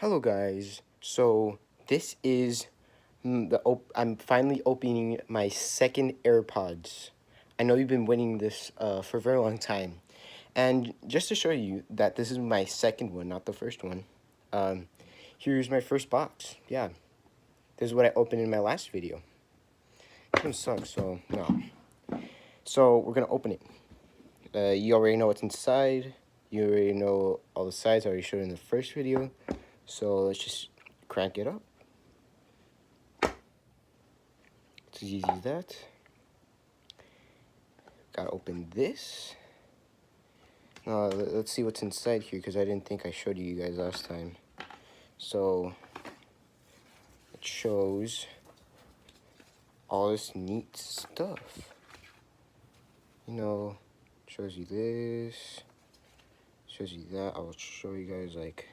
Hello guys. So this is I'm finally opening my second AirPods. I know you've been waiting this for a very long time, and just to show you that this is my second one, not the first one. Here's my first box. Yeah, this is what I opened in my last video. It kind of sucks, so no. So we're gonna open it. You already know what's inside. You already know all the sides I already showed in the first video. So let's just crank it up. It's as easy as that. Gotta open this. Let's see what's inside here because I didn't think I showed you guys last time. So it shows all this neat stuff. Shows you this, shows you that. I'll show you guys like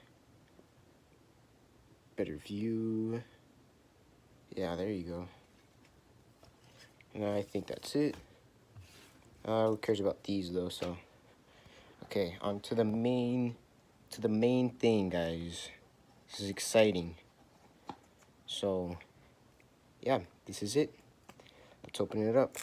better view. Yeah, there you go. And I think that's it. Who cares about these though? So, okay, on to the main thing, guys. This is exciting. So, yeah, this is it. Let's open it up.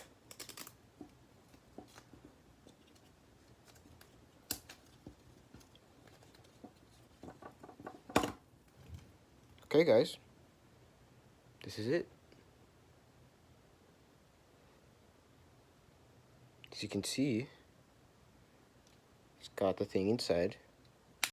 Okay, guys, this is it. As you can see, it's got the thing inside.